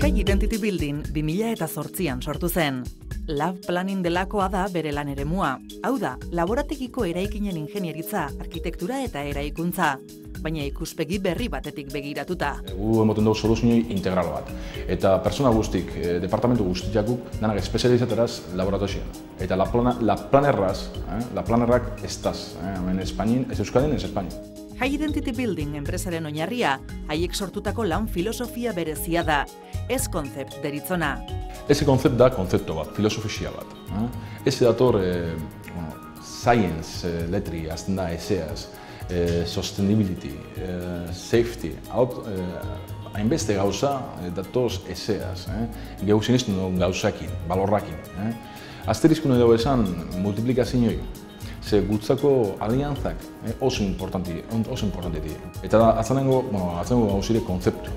High Identity Building 2008an sortu zen. Lab Planning delakoa da bere lan eremua. Hau da, laborategiko eraikinen ingenieritza, arkitektura eta eraikuntza, baina ikuspegi berri batetik begiratuta. Gu emoten dugu soluzioi integral bat. Eta persona guztik, departamentu guztiakuk, danak espezializateraz laboratozioan. Eta la planerrak estaz, hemen Espainin, ez Euskadin, ez Espainin. High Identity Building enpresaren oinarria, haiek sortutako lan filosofia berezia da, ez konzept deritzona. Ese konzept da konzepto bat, filosofia bat. Ese dator, science letri, azten da, eseaz, sustainability, safety, hainbeste gauza datoz eseaz, geu sinisten dugu gauzakin, balorrakin. Asterizkune dugu esan multiplikazioi, ze gutzako alianzak oso importanti dira. Eta atzanengo gauzire konzeptu.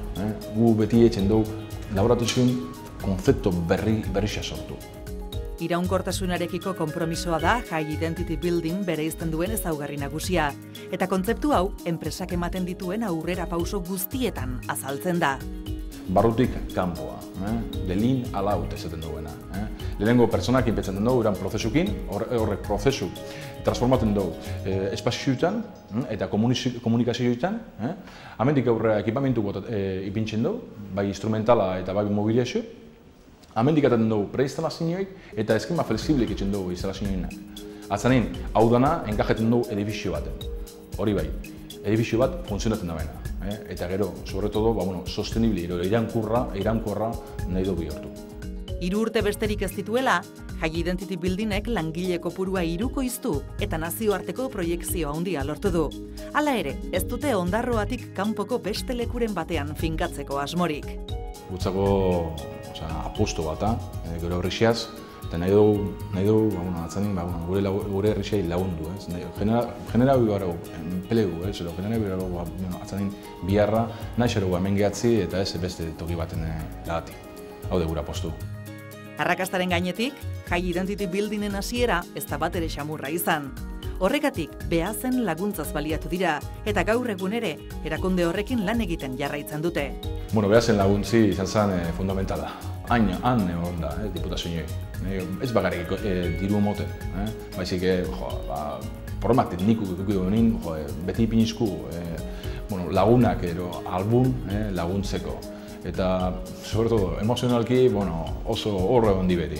Gu beti etxen dugu laboratozioen konzeptu berrixa sortu. Iraunkortasunarekiko konpromisoa da High Identity Building bereizten duen ezaugarri nagusia. Eta kontzeptu hau, enpresak ematen dituen aurrera pauso guztietan azaltzen da. Barrutik kanpoa, lelin alaut esaten duena. Lehenengo pertsonak inpetzen dugu eran prozesukin, horrek prozesu transformaten dugu espazioetan eta komunikazioetan. Hemendik aurrera ekipamentu ipintzen dugu, bai instrumentala eta bai mobiliazio. Hemendik aten dugu preinstalazioik eta eskema flexiblek itzen dugu instalazioenak. Atzanin, hau dana enkajeten dugu edifizio baten. Hori bai, edifizio bat funtzionatzen da baina. Eta gero, sobre todo, sostenibili, iraunkorra nahi du bihurtu. 3 urte besterik ez dituela, High Identity Buildingek langile kopurua hirukoiztu eta nazioarteko proiekzio handia lortu du. Hala ere, ez dute Ondarroatik kanpoko beste lekuren batean finkatzeko asmorik. Gutzako aposto bata, gure horrexiaz, eta nahi dugu atzanin gure herrixei lagundu. Genera bigarago, enplegu, genera bigarago atzanin biharra, nahi xerugu hemen gehatzi eta ez beste toki baten lagati. Hau de gure apostu. Arrakastaren gainetik, High Identity Buildingen hasiera ez da bat ere xamurra izan. Horregatik, behazen laguntzaz baliatu dira, eta gaur egun ere, erakunde horrekin lan egiten jarraitzen dute. Behazen laguntzi izan zen fundamentala. Han egon da, diputazioei. Ez bakarrik diru moten, baizik problema tekniku dugunin, beti ipinizku lagunak edo album laguntzeko. Eta, sobre todo, emozionalki, oso horre gondi beti.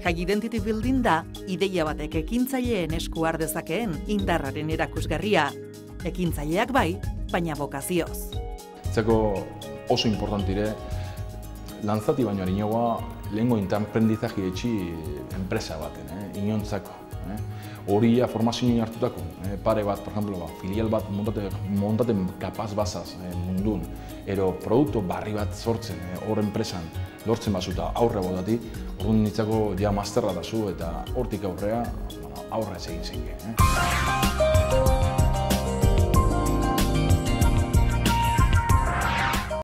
High Identity Building da, ideia batek ekintzaileen esku har dezakeen indarraren erakusgarria. Ekintzaileak bai, baina bokazioz. Etzako oso importantire, lanzati baino harinagoa lehengo intraprendizagi etxi enpresa baten, inontzako. Hori formazioen hartutako, pare bat, por ejemplo, filial bat montaten kapaz bazaz mundun, ero produktu barri bat sortzen hor enpresan lortzen bazuta aurre bodati, orduan nintzako masterra dazu eta hortik aurrea aurre ez egin zen.